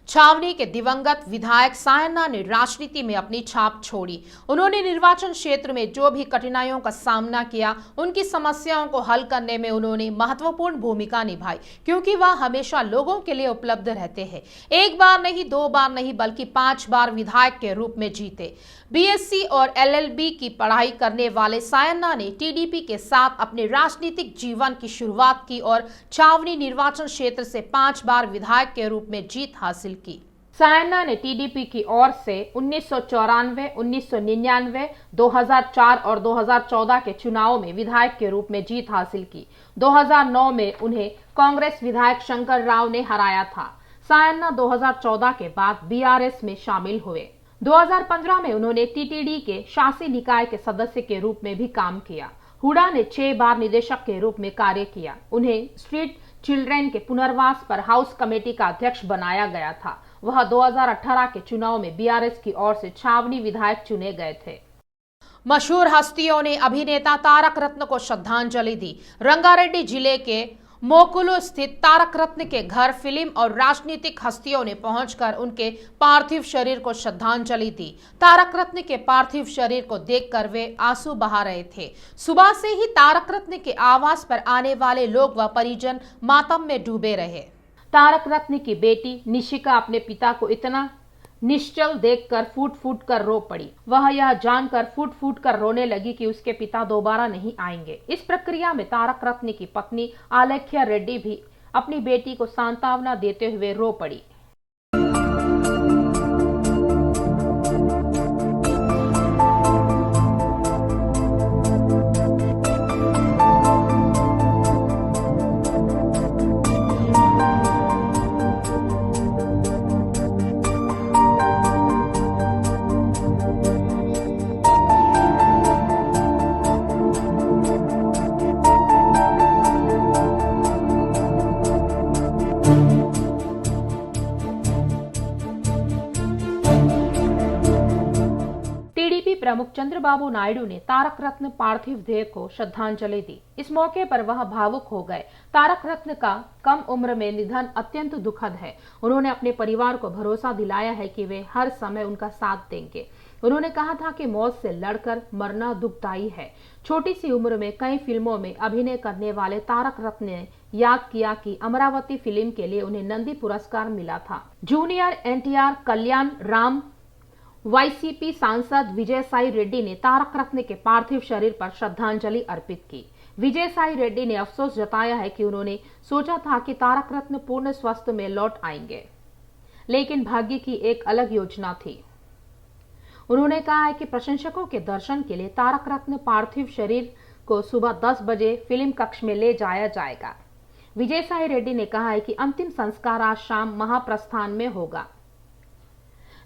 छावनी के दिवंगत विधायक सायन्ना ने राजनीति में अपनी छाप छोड़ी। उन्होंने निर्वाचन क्षेत्र में जो भी कठिनाइयों का सामना किया, उनकी समस्याओं को हल करने में उन्होंने महत्वपूर्ण भूमिका निभाई, क्योंकि वह हमेशा लोगों के लिए उपलब्ध रहते हैं। एक बार नहीं, दो बार नहीं, बल्कि 5 बार विधायक के रूप में जीते। बीएससी और एलएलबी की पढ़ाई करने वाले सायन्ना ने टीडीपी के साथ अपने राजनीतिक जीवन की शुरुआत की और छावनी निर्वाचन क्षेत्र से 5 बार विधायक के रूप में जीत हासिल की। सायन्ना ने टीडीपी की ओर से 1994, 1999, 2004 और 2014 के चुनावों में विधायक के रूप में जीत हासिल की। 2009 में उन्हें कांग्रेस विधायक शंकर राव ने हराया था। सायन्ना 2014 के बाद बीआरएस में शामिल हुए। 2015 में उन्होंने टीटीडी के शासी निकाय के सदस्य के रूप में भी काम किया। हुडा ने 6 बार निदेशक के रूप में कार्य किया। उन्हें स्ट्रीट चिल्ड्रेन के पुनर्वास पर हाउस कमेटी का अध्यक्ष बनाया गया था। वह 2018 के चुनाव में बीआरएस की ओर से छावनी विधायक चुने गए थे। मशहूर हस्तियों ने अभिनेता तारक रत्न को श्रद्धांजलि दी। रंगारेड्डी जिले के मोकुलु स्थित तारक रत्न के घर फिल्म और राजनीतिक हस्तियों ने पहुंचकर उनके पार्थिव शरीर को श्रद्धांजलि दी। तारक रत्न के पार्थिव शरीर को देखकर वे आंसू बहा रहे थे। सुबह से ही तारक रत्न के आवास पर आने वाले लोग व परिजन मातम में डूबे रहे। तारक रत्न की बेटी निशिका अपने पिता को इतना निश्चल देखकर फूट फूट कर रो पड़ी। वह यह जानकर फूट फूट कर रोने लगी कि उसके पिता दोबारा नहीं आएंगे। इस प्रक्रिया में तारक रत्न की पत्नी आलेख्या रेड्डी भी अपनी बेटी को सांत्वना देते हुए रो पड़ी। प्रमुख चंद्रबाबू नायडू ने तारक रत्न पार्थिव देह को श्रद्धांजलि दी। इस मौके पर वह भावुक हो गए। तारक रत्न का कम उम्र में निधन अत्यंत दुखद है। उन्होंने अपने परिवार को भरोसा दिलाया है कि वे हर समय उनका साथ देंगे। उन्होंने कहा था कि मौत से लड़कर मरना दुखदायी है। छोटी सी उम्र में कई फिल्मों में अभिनय करने वाले तारक रत्न ने याद किया कि अमरावती फिल्म के लिए उन्हें नंदी पुरस्कार मिला था। जूनियर एनटीआर, कल्याण राम, वाईसीपी सांसद विजय साई रेड्डी ने तारक रत्न के पार्थिव शरीर पर श्रद्धांजलि अर्पित की। विजय साई रेड्डी ने अफसोस जताया है कि उन्होंने सोचा था कि तारक रत्न पूर्ण स्वास्थ्य में लौट आएंगे, लेकिन भाग्य की एक अलग योजना थी। उन्होंने कहा है कि प्रशंसकों के दर्शन के लिए तारक रत्न पार्थिव शरीर को सुबह 10 बजे फिल्म कक्ष में ले जाया जाएगा। विजय साई रेड्डी ने कहा है कि अंतिम संस्कार आज शाम महाप्रस्थान में होगा।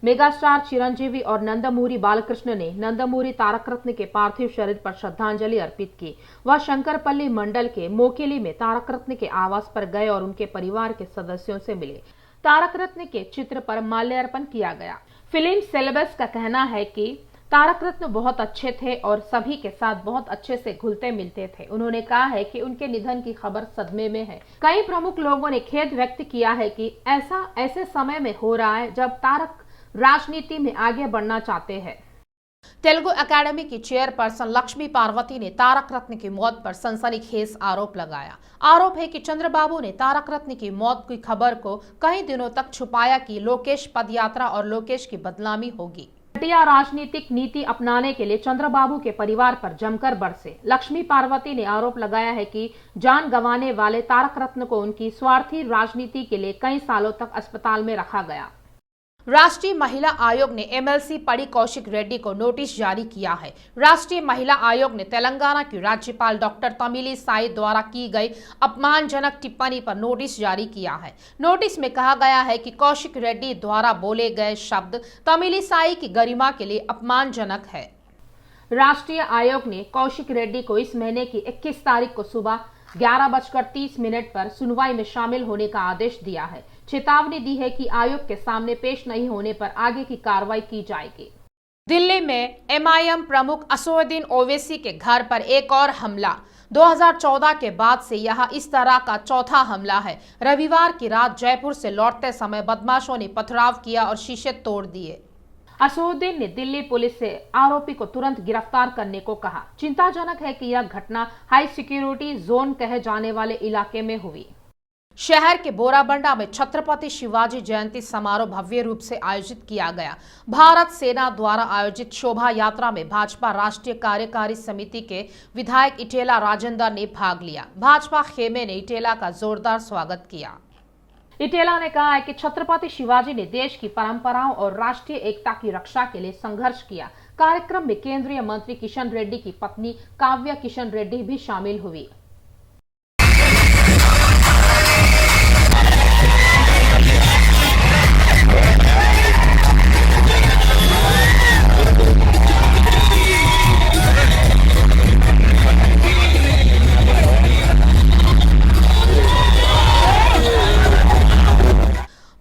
मेगास्टार चिरंजीवी और नंदमूरी बालकृष्ण ने नंदमूरी तारक रत्न के पार्थिव शरीर पर श्रद्धांजलि अर्पित की। वह शंकरपल्ली मंडल के मोकेली में तारक रत्न के आवास पर गए और उनके परिवार के सदस्यों से मिले। तारक रत्न के चित्र पर माल्यार्पण किया गया। फिल्म सेलेब्स का कहना है कि तारक रत्न बहुत अच्छे थे और सभी के साथ बहुत अच्छे से घुलते मिलते थे। उन्होंने कहा है कि उनके निधन की खबर सदमे में है। कई प्रमुख लोगों ने खेद व्यक्त किया है कि ऐसा ऐसे समय में हो रहा है जब तारक राजनीति में आगे बढ़ना चाहते हैं। तेलुगु अकेडमी की चेयरपर्सन लक्ष्मी पार्वती ने तारक रत्न की मौत पर सनसनीखेज आरोप लगाया। आरोप है कि चंद्रबाबू ने तारक रत्न की मौत की खबर को कई दिनों तक छुपाया कि लोकेश पदयात्रा और लोकेश की बदनामी होगी। घटिया राजनीतिक नीति अपनाने के लिए चंद्रबाबू के परिवार पर जमकर बरसे। लक्ष्मी पार्वती ने आरोप लगाया है कि जान गंवाने वाले तारक रत्न को उनकी स्वार्थी राजनीति के लिए कई सालों तक अस्पताल में रखा गया। राष्ट्रीय महिला आयोग ने एमएलसी पड़ी कौशिक रेड्डी को नोटिस जारी किया है। राष्ट्रीय महिला आयोग ने तेलंगाना की राज्यपाल डॉक्टर तमिली साई द्वारा की गई अपमानजनक टिप्पणी पर नोटिस जारी किया है। नोटिस में कहा गया है कि कौशिक रेड्डी द्वारा बोले गए शब्द तमिली साई की गरिमा के लिए अपमानजनक है। राष्ट्रीय आयोग ने कौशिक रेड्डी को इस महीने की 21 तारीख को सुबह 11:30 पर सुनवाई में शामिल होने का आदेश दिया है। चेतावनी दी है कि आयोग के सामने पेश नहीं होने पर आगे की कार्रवाई की जाएगी। दिल्ली में एमआईएम प्रमुख असदुद्दीन ओवैसी के घर पर एक और हमला। 2014 के बाद से यह इस तरह का चौथा हमला है। रविवार की रात जयपुर से लौटते समय बदमाशों ने पथराव किया और शीशे तोड़ दिए। असदुद्दीन ने दिल्ली पुलिस से आरोपी को तुरंत गिरफ्तार करने को कहा। चिंताजनक है कि यह घटना हाई सिक्योरिटी जोन कहे जाने वाले इलाके में हुई। शहर के बोराबंडा में छत्रपति शिवाजी जयंती समारोह भव्य रूप से आयोजित किया गया। भारत सेना द्वारा आयोजित शोभा यात्रा में भाजपा राष्ट्रीय कार्यकारी समिति के विधायक इटेला राजेंद्र ने भाग लिया। भाजपा खेमे ने इटेला का जोरदार स्वागत किया। इटेला ने कहा है कि छत्रपति शिवाजी ने देश की परंपराओं और राष्ट्रीय एकता की रक्षा के लिए संघर्ष किया। कार्यक्रम में केंद्रीय मंत्री किशन रेड्डी की पत्नी काव्या किशन रेड्डी भी शामिल हुई।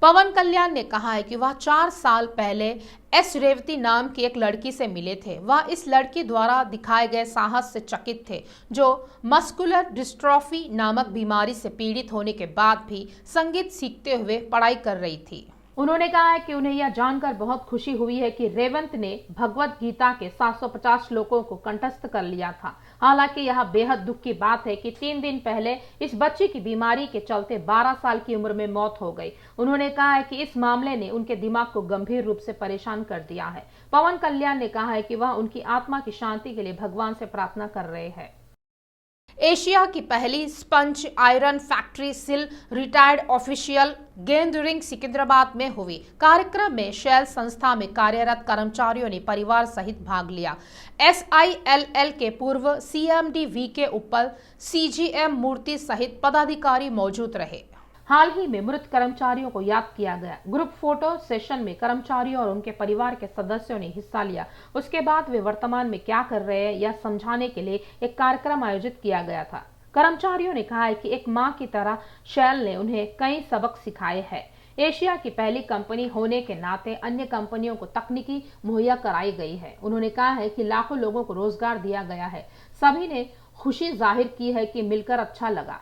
पवन कल्याण ने कहा है कि वह 4 साल पहले एस रेवती नाम की एक लड़की से मिले थे। वह इस लड़की द्वारा दिखाए गए साहस से चकित थे, जो मस्कुलर डिस्ट्रॉफी नामक बीमारी से पीड़ित होने के बाद भी संगीत सीखते हुए पढ़ाई कर रही थी। उन्होंने कहा है कि उन्हें यह जानकर बहुत खुशी हुई है कि रेवंत ने भगवत गीता के 750 श्लोकों को कंठस्थ कर लिया था। हालांकि यह बेहद दुख की बात है कि 3 दिन पहले इस बच्ची की बीमारी के चलते 12 साल की उम्र में मौत हो गई। उन्होंने कहा है कि इस मामले ने उनके दिमाग को गंभीर रूप से परेशान कर दिया है। पवन कल्याण ने कहा है कि वह उनकी आत्मा की शांति के लिए भगवान से प्रार्थना कर रहे हैं। एशिया की पहली स्पंज आयरन फैक्ट्री सिल रिटायर्ड ऑफिशियल गैदरिंग सिकंदराबाद में हुई। कार्यक्रम में शेल संस्था में कार्यरत कर्मचारियों ने परिवार सहित भाग लिया। SILL के पूर्व CMD VK उप्पल, CGM मूर्ति सहित पदाधिकारी मौजूद रहे। हाल ही में मृत कर्मचारियों को याद किया गया। ग्रुप फोटो सेशन में कर्मचारियों और उनके परिवार के सदस्यों ने हिस्सा लिया। उसके बाद वे वर्तमान में क्या कर रहे हैं यह समझाने के लिए एक कार्यक्रम आयोजित किया गया था। कर्मचारियों ने कहा है कि एक मां की तरह शेल ने उन्हें कई सबक सिखाए हैं। एशिया की पहली कंपनी होने के नाते अन्य कंपनियों को तकनीकी मुहैया कराई गई है। उन्होंने कहा है कि लाखों लोगों को रोजगार दिया गया है। सभी ने खुशी जाहिर की है कि मिलकर अच्छा लगा।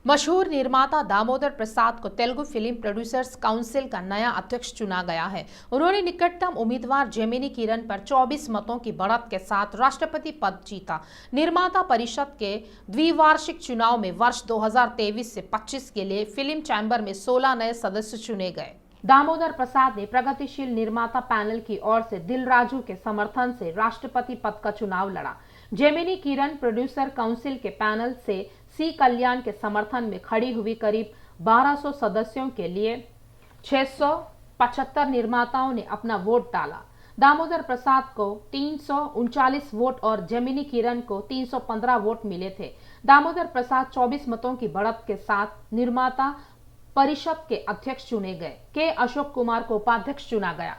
मशहूर निर्माता दामोदर प्रसाद को तेलुगु फिल्म प्रोड्यूसर्स काउंसिल का नया अध्यक्ष चुना गया है। उन्होंने निकटतम उम्मीदवार जेमिनी किरण पर 24 मतों की बढ़त के साथ राष्ट्रपति पद जीता। निर्माता परिषद के द्विवार्षिक चुनाव में वर्ष 2023 से 25 के लिए फिल्म चैम्बर में 16 नए सदस्य चुने गए। दामोदर प्रसाद ने प्रगतिशील निर्माता पैनल की ओर से दिल राजू के समर्थन से राष्ट्रपति पद का चुनाव लड़ा। जेमिनी किरण प्रोड्यूसर काउंसिल के पैनल से सी कल्याण के समर्थन में खड़ी हुई करीब 1200 सदस्यों के लिए 675 निर्माताओं ने अपना वोट डाला। दामोदर प्रसाद को 339 वोट और जेमिनी किरण को 315 वोट मिले थे। दामोदर प्रसाद 24 मतों की बढ़त के साथ निर्माता परिषद के अध्यक्ष चुने गए। के अशोक कुमार को उपाध्यक्ष चुना गया।